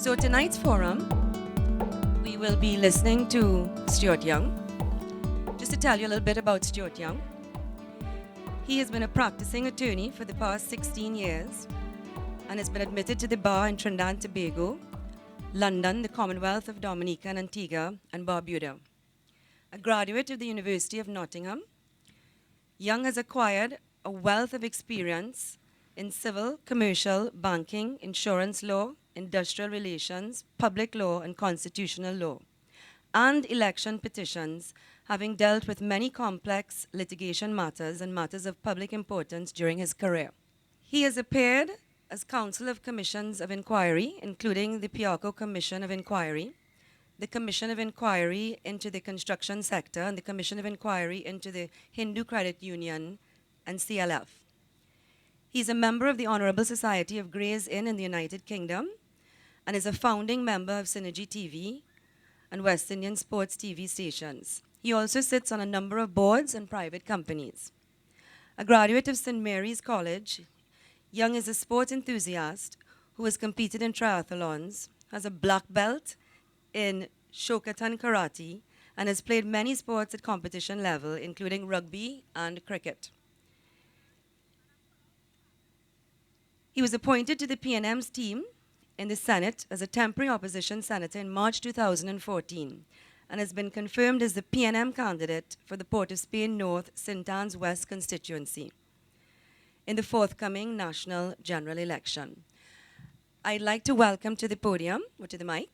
So tonight's forum, we will be listening to Stuart Young. Just to tell you a little bit about Stuart Young, he has been a practicing attorney for the past 16 years and has been admitted to the bar in Trinidad and Tobago, London, the Commonwealth of Dominica and Antigua, and Barbuda. A graduate of the University of Nottingham, Young has acquired a wealth of experience in civil, commercial, banking, insurance law, industrial relations, public law, and constitutional law, and election petitions, having dealt with many complex litigation matters and matters of public importance during his career. He has appeared as counsel of commissions of inquiry, including the Piarco Commission of Inquiry, the Commission of Inquiry into the construction sector, and the Commission of Inquiry into the Hindu Credit Union and CLF. He's a member of the Honorable Society of Gray's Inn in the United Kingdom and is a founding member of Synergy TV and West Indian Sports TV stations. He also sits on a number of boards and private companies. A graduate of St. Mary's College, Young is a sport enthusiast who has competed in triathlons, has a black belt in Shokotan Karate, and has played many sports at competition level, including rugby and cricket. He was appointed to the PNM's team in the Senate as a temporary opposition senator in March 2014 and has been confirmed as the PNM candidate for the Port of Spain North St. Anne's West constituency in the forthcoming national general election. I'd like to welcome to the podium, or to the mic,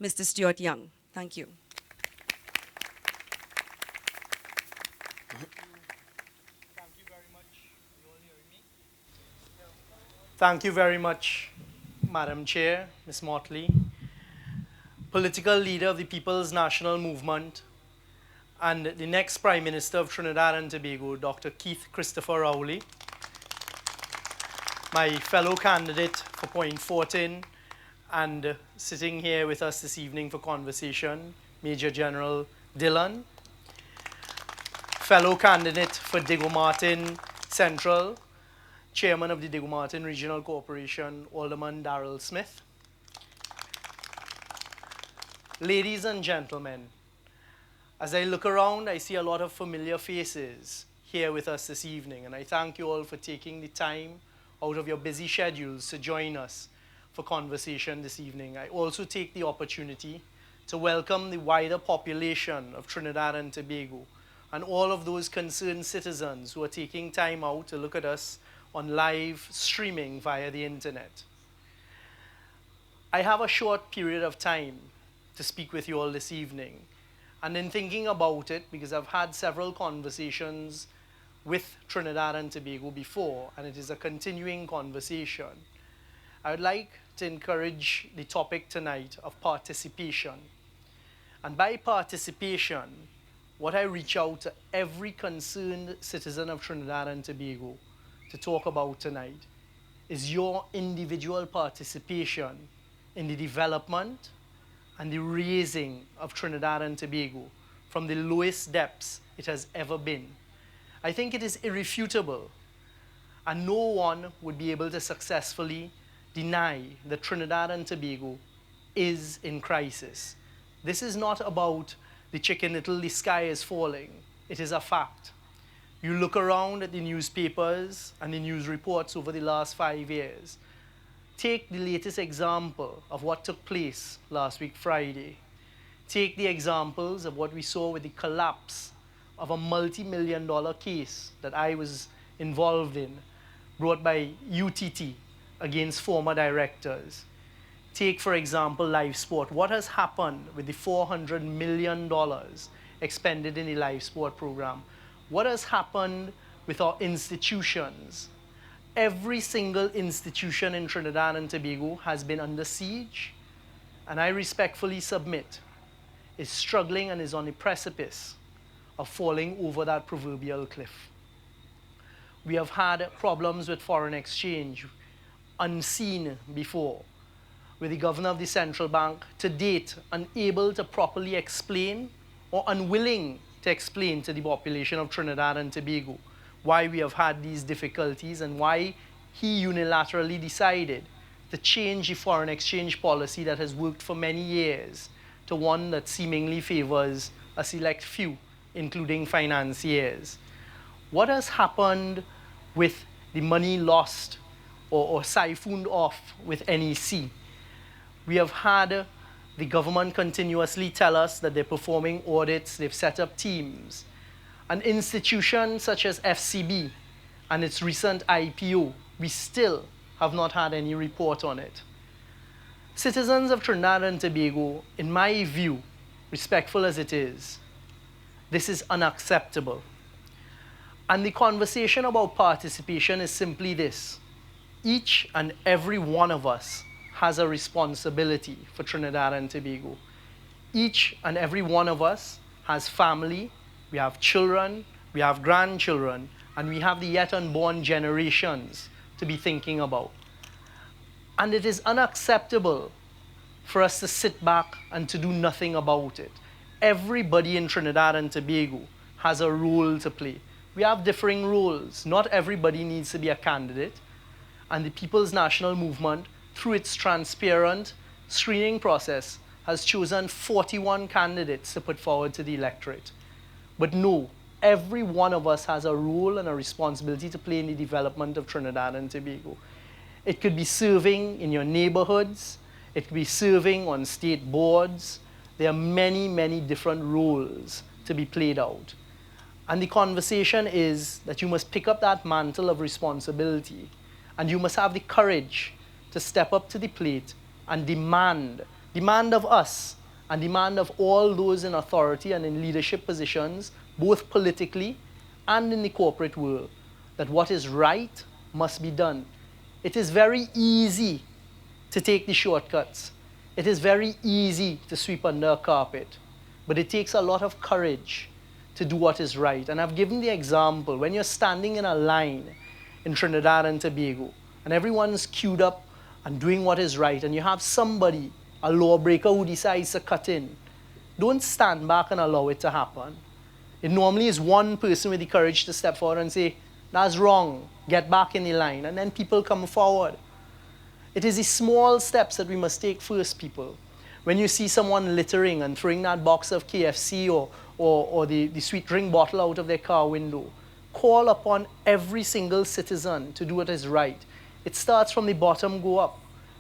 Mr. Stuart Young. Thank you. Thank you very much, Madam Chair, Ms. Motley, political leader of the People's National Movement, and the next Prime Minister of Trinidad and Tobago, Dr. Keith Christopher Rowley, my fellow candidate for Point Fortin, and sitting here with us this evening for conversation, Major General Dillon, fellow candidate for Diego Martin Central, Chairman of the Diego Martin Regional Corporation, Alderman Darrell Smith. Ladies and gentlemen, as I look around, I see a lot of familiar faces here with us this evening, and I thank you all for taking the time out of your busy schedules to join us for conversation this evening. I also take the opportunity to welcome the wider population of Trinidad and Tobago and all of those concerned citizens who are taking time out to look at us on live streaming via the internet. I have a short period of time to speak with you all this evening, and in thinking about it, because I've had several conversations with Trinidad and Tobago before, and it is a continuing conversation, I would like to encourage the topic tonight of participation. And by participation, what I reach out to every concerned citizen of Trinidad and Tobago to talk about tonight is your individual participation in the development and the raising of Trinidad and Tobago from the lowest depths it has ever been. I think it is irrefutable, and no one would be able to successfully deny that Trinidad and Tobago is in crisis. This is not about the Chicken Little, the sky is falling. It is a fact. You look around at the newspapers and the news reports over the last 5 years. Take the latest example of what took place last week, Friday. Take the examples of what we saw with the collapse of a multi-million-dollar case that I was involved in, brought by UTT against former directors. Take, for example, live sport. What has happened with the $400 million expended in the live sport program? What has happened with our institutions? Every single institution in Trinidad and Tobago has been under siege, and I respectfully submit is struggling and is on the precipice of falling over that proverbial cliff. We have had problems with foreign exchange unseen before, with the governor of the central bank to date unable to properly explain or unwilling to explain to the population of Trinidad and Tobago why we have had these difficulties and why he unilaterally decided to change the foreign exchange policy that has worked for many years to one that seemingly favors a select few, including financiers. What has happened with the money lost or siphoned off with NEC? We have had the government continuously tell us that they're performing audits, they've set up teams. An institution such as FCB and its recent IPO, we still have not had any report on it. Citizens of Trinidad and Tobago, in my view, respectful as it is, this is unacceptable. And the conversation about participation is simply this. Each and every one of us has a responsibility for Trinidad and Tobago. Each and every one of us has family, we have children, we have grandchildren, and we have the yet unborn generations to be thinking about. And it is unacceptable for us to sit back and to do nothing about it. Everybody in Trinidad and Tobago has a role to play. We have differing roles. Not everybody needs to be a candidate. And the People's National Movement, through its transparent screening process, has chosen 41 candidates to put forward to the electorate. But no, every one of us has a role and a responsibility to play in the development of Trinidad and Tobago. It could be serving in your neighborhoods. It could be serving on state boards. There are many, many different roles to be played out. And the conversation is that you must pick up that mantle of responsibility, and you must have the courage to step up to the plate and demand of us and demand of all those in authority and in leadership positions, both politically and in the corporate world, that what is right must be done. It is very easy to take the shortcuts. It is very easy to sweep under a carpet, but it takes a lot of courage to do what is right. And I've given the example, when you're standing in a line in Trinidad and Tobago, and everyone's queued up and doing what is right, and you have somebody, a lawbreaker who decides to cut in, don't stand back and allow it to happen. It normally is one person with the courage to step forward and say, that's wrong, get back in the line, and then people come forward. It is the small steps that we must take first, people. When you see someone littering and throwing that box of KFC or the sweet drink bottle out of their car window, call upon every single citizen to do what is right. It starts from the bottom, go up.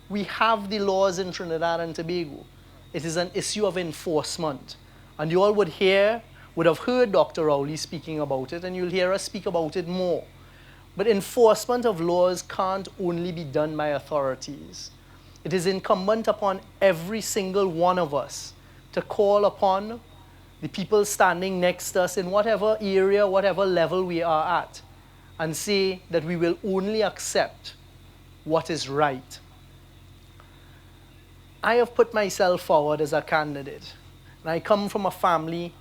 We have the laws in Trinidad and Tobago. It is an issue of enforcement. And you all would have heard Dr. Rowley speaking about it, and you'll hear us speak about it more. But enforcement of laws can't only be done by authorities. It is incumbent upon every single one of us to call upon the people standing next to us in whatever area, whatever level we are at, and say that we will only accept what is right. I have put myself forward as a candidate, and I come from a family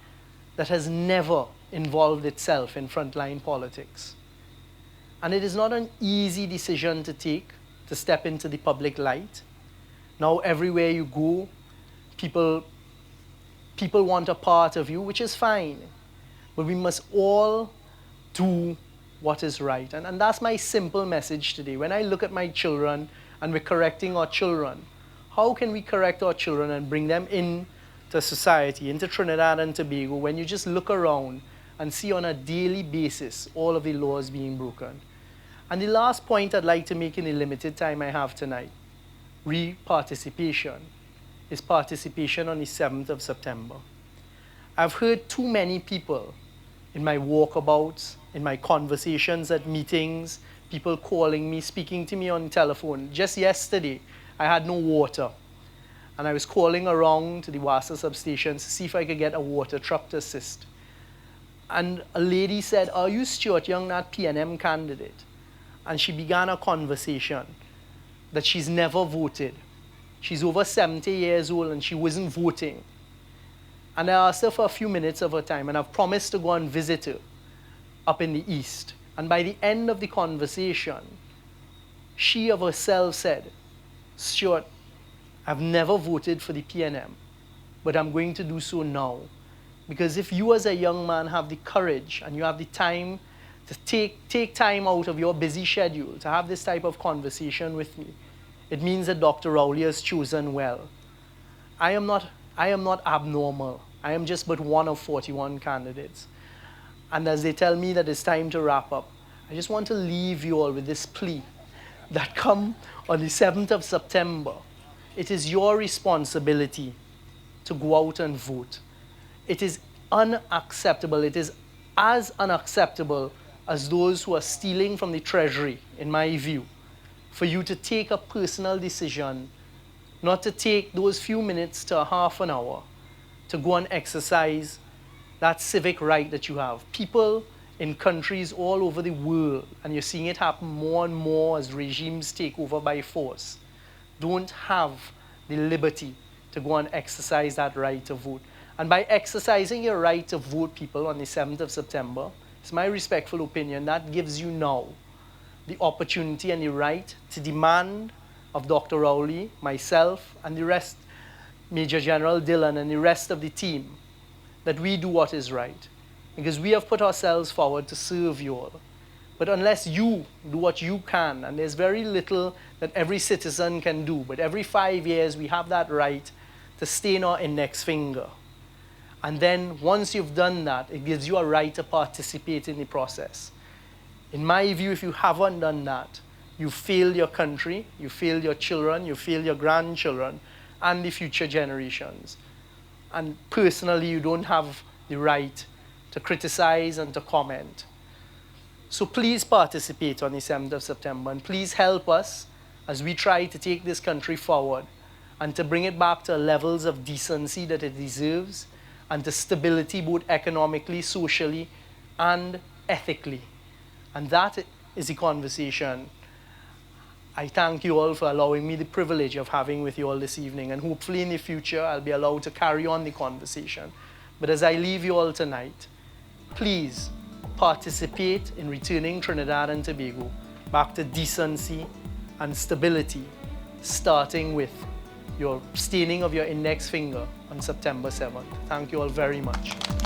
that has never involved itself in frontline politics. And it is not an easy decision to take, to step into the public light. Now everywhere you go, people want a part of you, which is fine. But we must all do what is right. And that's my simple message today. When I look at my children and we're correcting our children, how can we correct our children and bring them into society, into Trinidad and Tobago, when you just look around and see on a daily basis all of the laws being broken? And the last point I'd like to make in the limited time I have tonight, re-participation, is participation on the 7th of September. I've heard too many people in my walkabouts, in my conversations at meetings, people calling me, speaking to me on the telephone. Just yesterday, I had no water. And I was calling around to the WASA substations to see if I could get a water truck to assist. And a lady said, are you Stuart Young, that PNM candidate? And she began a conversation that she's never voted. She's over 70 years old and she wasn't voting. And I asked her for a few minutes of her time, and I've promised to go and visit her up in the east. And by the end of the conversation, she of herself said, Stuart, I've never voted for the PNM, but I'm going to do so now. Because if you as a young man have the courage and you have the time to take time out of your busy schedule to have this type of conversation with me, It means that Dr. Rowley has chosen well. I am not abnormal. I am just but one of 41 candidates. And as they tell me that it's time to wrap up, I just want to leave you all with this plea that come on the 7th of September, it is your responsibility to go out and vote. It is unacceptable. It is as unacceptable as those who are stealing from the treasury, in my view, for you to take a personal decision, not to take those few minutes to a half an hour to go and exercise that civic right that you have. People in countries all over the world, and you're seeing it happen more and more as regimes take over by force, don't have the liberty to go and exercise that right to vote. And by exercising your right to vote, people, on the 7th of September, it's my respectful opinion, that gives you now the opportunity and the right to demand of Dr. Rowley, myself, and the rest, Major General Dillon, and the rest of the team, that we do what is right. Because we have put ourselves forward to serve you all. But unless you do what you can, and there's very little that every citizen can do, but every 5 years we have that right to stain our index finger. And then once you've done that, it gives you a right to participate in the process. In my view, if you haven't done that, you failed your country, you failed your children, you failed your grandchildren, and the future generations. And personally, you don't have the right to criticize and to comment. So please participate on the 7th of September, and please help us as we try to take this country forward and to bring it back to levels of decency that it deserves, and to stability both economically, socially, and ethically. And that is the conversation I thank you all for allowing me the privilege of having with you all this evening, and hopefully in the future I'll be allowed to carry on the conversation. But as I leave you all tonight, please participate in returning Trinidad and Tobago back to decency and stability, starting with your staining of your index finger on September 7th. Thank you all very much.